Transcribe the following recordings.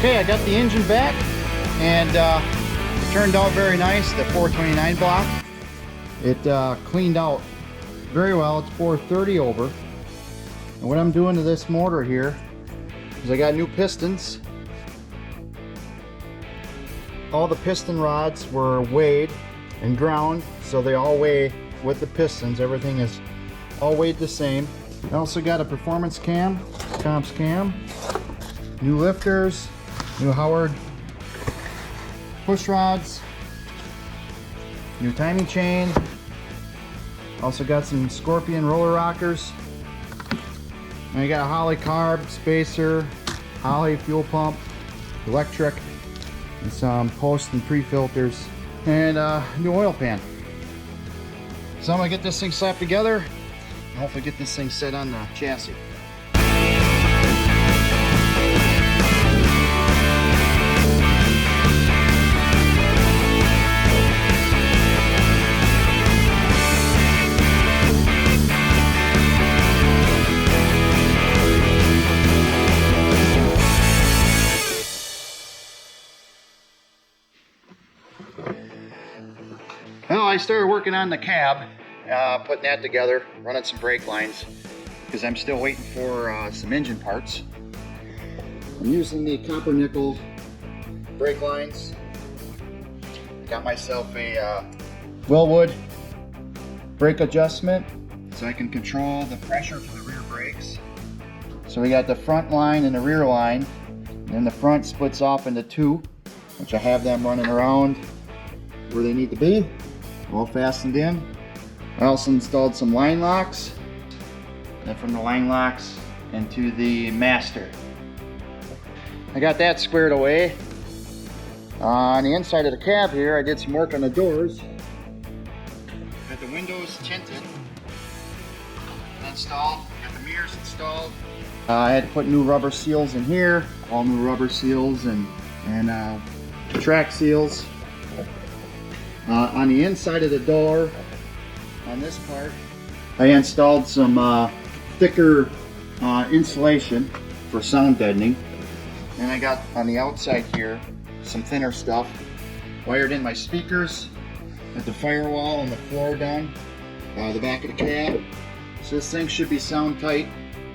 Okay, I got the engine back, and it turned out very nice, the 429 block. It cleaned out very well. It's 430 over. And what I'm doing to this motor here is I got new pistons. All the piston rods were weighed and ground, so they all weigh with the pistons. Everything is all weighed the same. I also got a performance cam, comps cam, new lifters, new Howard push rods, new timing chain. Also got some Scorpion roller rockers. And I got a Holley carb spacer, Holley fuel pump, electric, and some post and pre-filters, and a new oil pan. So I'm gonna get this thing slapped together and hopefully get this thing set on the chassis. Well, I started working on the cab, putting that together, running some brake lines, because I'm still waiting for some engine parts. I'm using the copper nickel brake lines. Got myself a Willwood brake adjustment so I can control the pressure for the rear brakes. So we got the front line and the rear line, and the front splits off into two, which I have them running around where they need to be, all fastened in. I also installed some line locks, and from the line locks into the master. I got that squared away. On the inside of the cab here, I did some work on the doors. Got the windows tinted, installed, got the mirrors installed. I had to put new rubber seals in here, all new rubber seals and track seals. On the inside of the door, on this part, I installed some thicker insulation for sound deadening. And I got on the outside here some thinner stuff. Wired in my speakers, got the firewall and the floor done, the back of the cab. So this thing should be sound tight.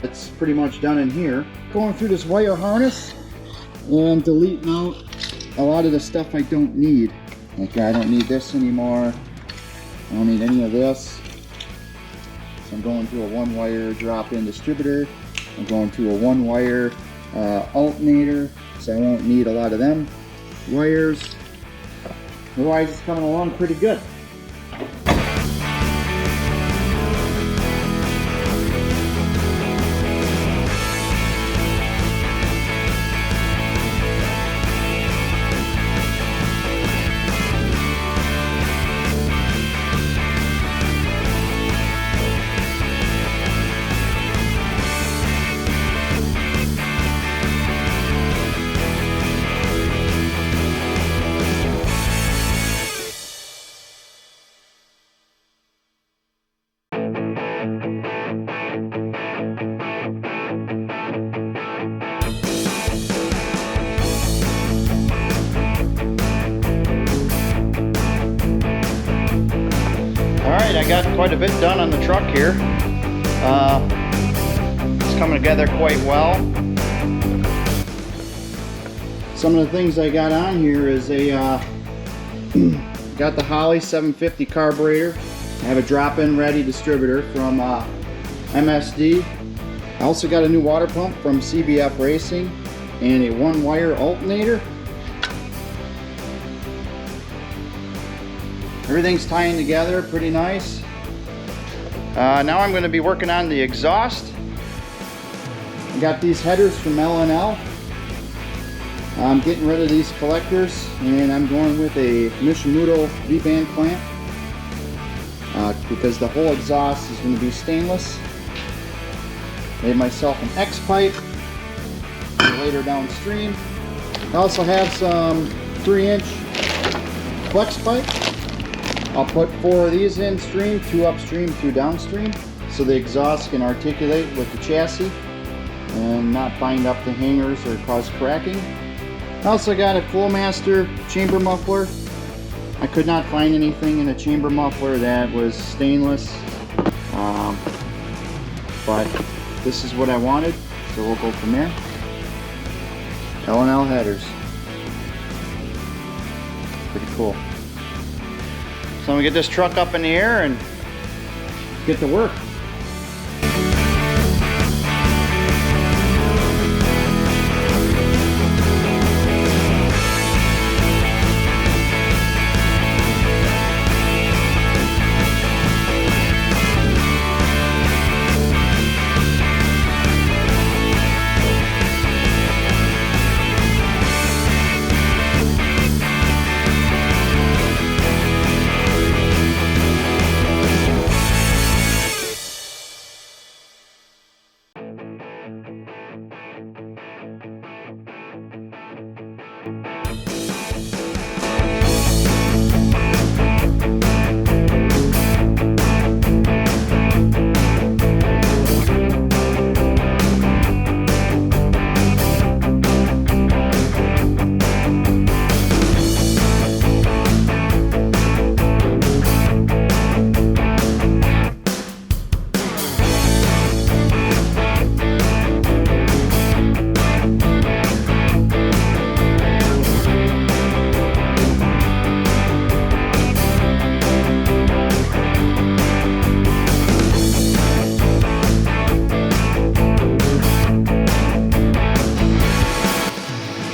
It's pretty much done in here. Going through this wire harness and deleting out a lot of the stuff I don't need. Like I don't need this anymore. I don't need any of this. So I'm going to a one-wire drop-in distributor. I'm going to a one-wire alternator, so I won't need a lot of them wires. Otherwise, it's coming along pretty good. Alright, I got quite a bit done on the truck here. It's coming together quite well. Some of the things I got on here is a got the Holley 750 carburetor. I have a drop-in ready distributor from MSD. I also got a new water pump from CBF Racing and a one-wire alternator. Everything's tying together pretty nice. Now I'm going to be working on the exhaust. I got these headers from L&L. I'm getting rid of these collectors, and I'm going with a Mishimoto V-band clamp because the whole exhaust is going to be stainless. Made myself an X pipe for later downstream. I also have some 3-inch flex pipe. I'll put 4 of these in stream, 2 upstream, 2 downstream, so the exhaust can articulate with the chassis and not bind up the hangers or cause cracking. I also got a Flowmaster chamber muffler. I could not find anything in a chamber muffler that was stainless, but this is what I wanted, so we'll go from there. L&L headers. Pretty cool. So I'm gonna get this truck up in the air and get to work.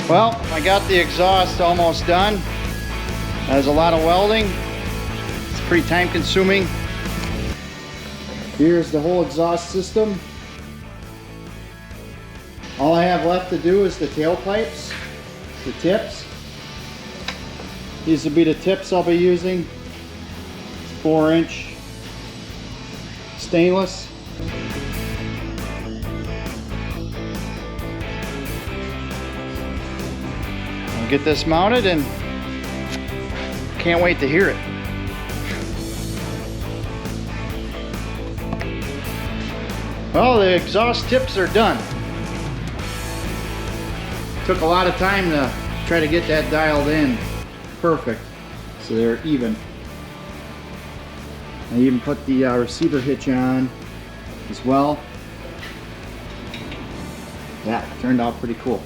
Well, I got the exhaust almost done. There's a lot of welding. It's pretty time consuming. Here's the whole exhaust system. All I have left to do is the tailpipes, the tips. These will be the tips I'll be using. 4-inch stainless. I'll get this mounted and can't wait to hear it. Well, the exhaust tips are done. Took a lot of time to try to get that dialed in perfect so they're even. I even put the receiver hitch on as well. Yeah, turned out pretty cool.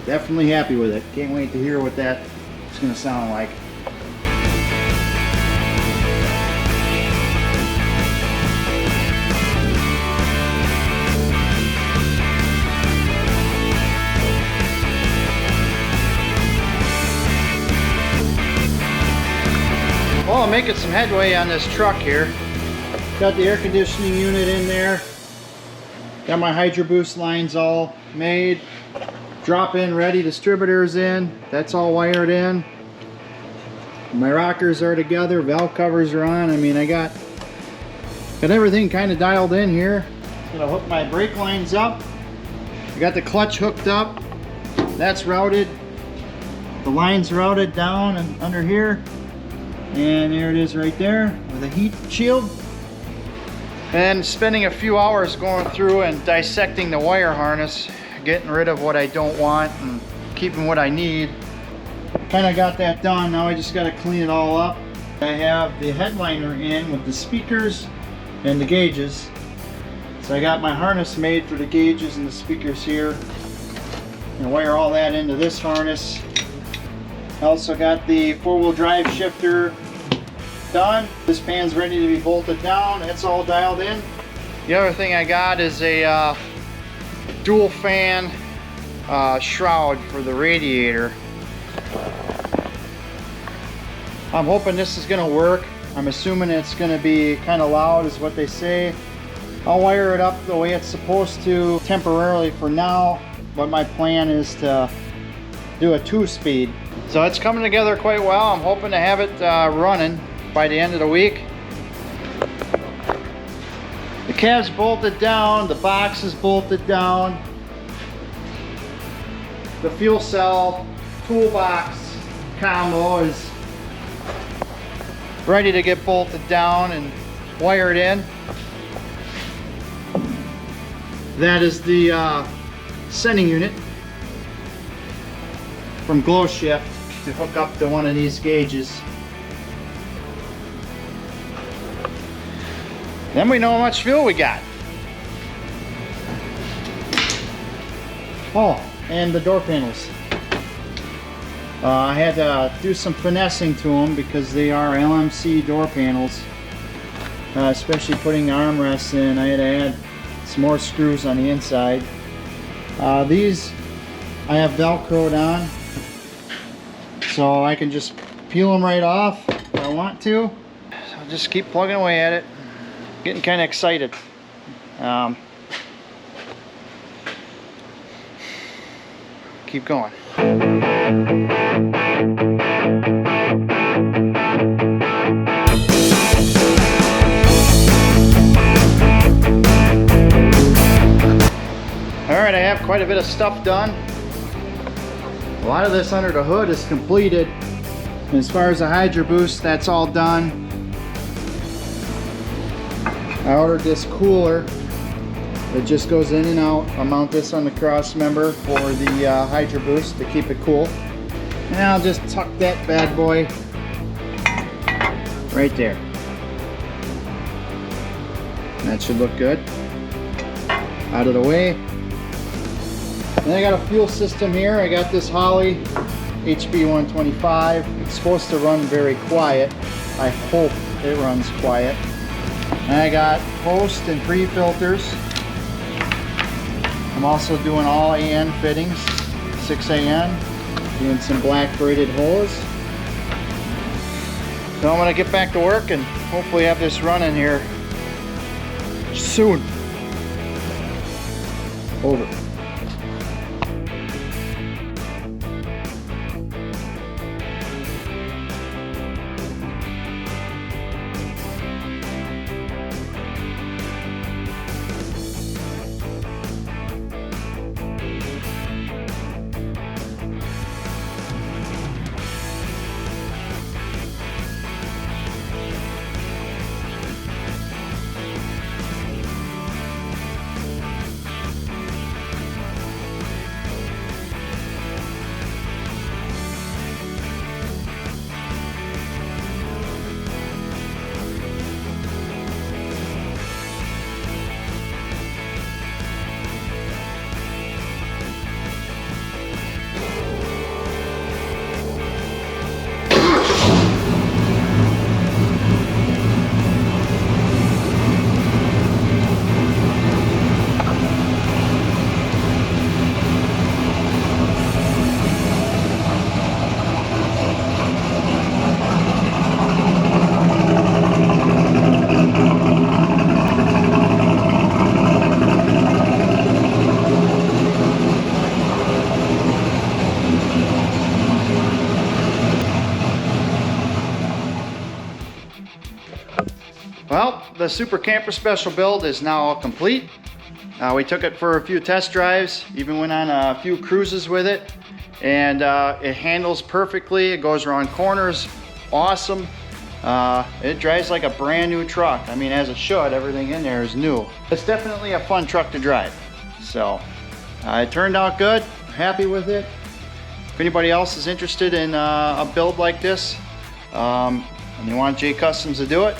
Definitely happy with it. Can't wait to hear what that's going to sound like. Well, I'm making some headway on this truck here. Got the air conditioning unit in there. Got my Hydro Boost lines all made. Drop-in ready, distributors in. That's all wired in. My rockers are together, valve covers are on. I mean, I got everything kind of dialed in here. Gonna hook my brake lines up. I got the clutch hooked up. That's routed. The line's routed down and under here. And there it is right there with a heat shield. And spending a few hours going through and dissecting the wire harness, getting rid of what I don't want and keeping what I need. Kind of got that done. Now I just got to clean it all up. I have the headliner in with the speakers and the gauges. So I got my harness made for the gauges and the speakers here. And wire all that into this harness. I also got the 4-wheel drive shifter done. This pan's ready to be bolted down. It's all dialed in. The other thing I got is a dual fan shroud for the radiator. I'm hoping this is going to work. I'm assuming it's going to be kind of loud is what they say. I'll wire it up the way it's supposed to temporarily for now, but my plan is to do a 2-speed. So it's coming together quite well. I'm hoping to have it running by the end of the week. The cab's bolted down, the box is bolted down. The fuel cell toolbox combo is ready to get bolted down and wired in. That is the sending unit. from glow shift to hook up to one of these gauges. Then we know how much fuel we got. Oh, and the door panels. I had to do some finessing to them because they are LMC door panels. Especially putting the armrests in, I had to add some more screws on the inside. These I have Velcroed on, so I can just peel them right off if I want to. So I'll just keep plugging away at it. Getting kind of excited. Keep going. Alright, I have quite a bit of stuff done. A lot of this under the hood is completed. As far as the Hydro Boost, that's all done. I ordered this cooler that just goes in and out. I'll mount this on the cross member for the Hydro Boost to keep it cool. And I'll just tuck that bad boy right there. That should look good. Out of the way. Then I got a fuel system here. I got this Holley HB125. It's supposed to run very quiet. I hope it runs quiet. And I got post and pre-filters. I'm also doing all AN fittings, 6 AN, doing some black braided hose. So I'm going to get back to work and hopefully have this running here soon. Over. Well, the Super Camper Special build is now all complete. We took it for a few test drives, even went on a few cruises with it, and it handles perfectly. It goes around corners, awesome. It drives like a brand new truck. I mean, as it should, everything in there is new. It's definitely a fun truck to drive. So it turned out good, happy with it. If anybody else is interested in a build like this, and you want J.Kustoms to do it,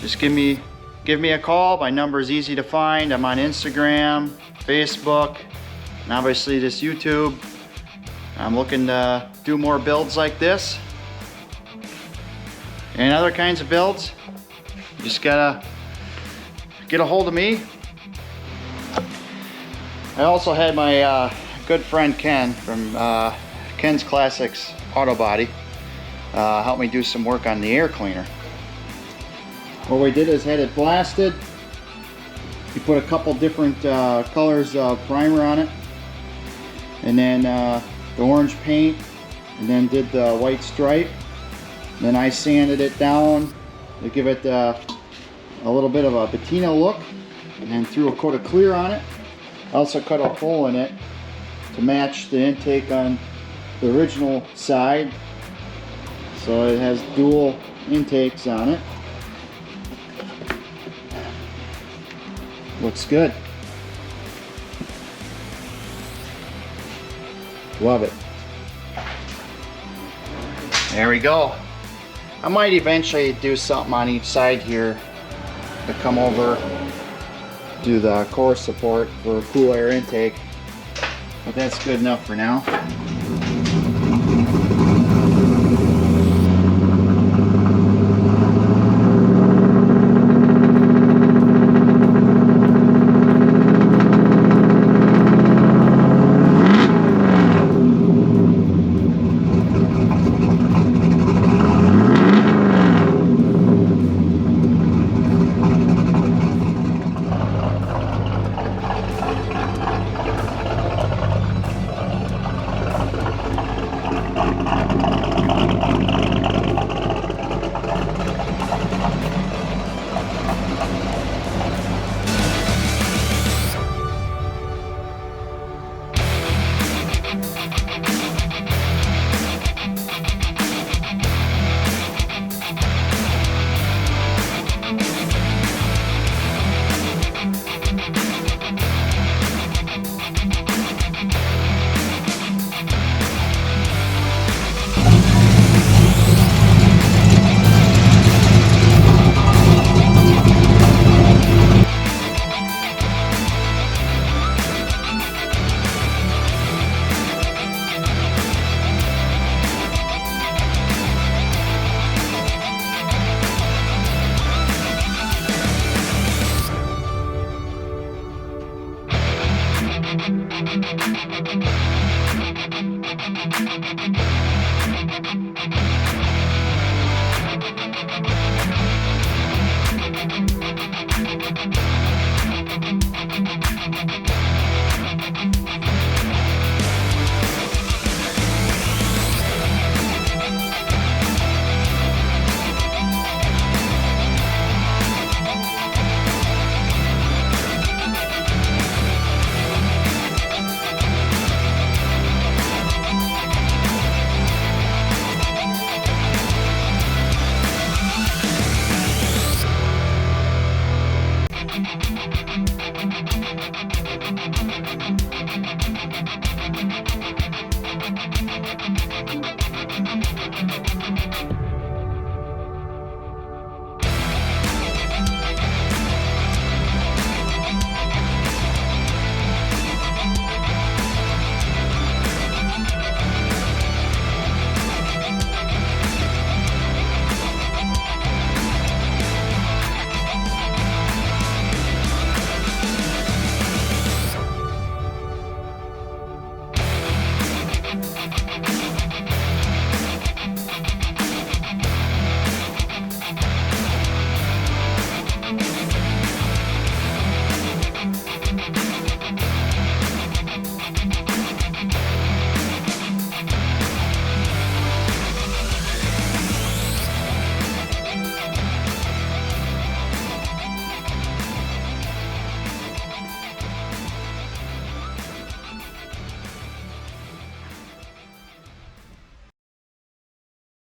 just give me a call. My number is easy to find. I'm on Instagram, Facebook, and obviously this YouTube. I'm looking to do more builds like this and other kinds of builds. You just gotta get a hold of me. I also had my good friend Ken from Ken's Classics Auto Body help me do some work on the air cleaner. What we did is had it blasted. We put a couple different colors of primer on it, and then the orange paint, and then did the white stripe. Then I sanded it down to give it a little bit of a patina look, and then threw a coat of clear on it. I also cut a hole in it to match the intake on the original side, so it has dual intakes on it. Looks good. Love it. There we go. I might eventually do something on each side here to come over, do the core support for cool air intake, but that's good enough for now.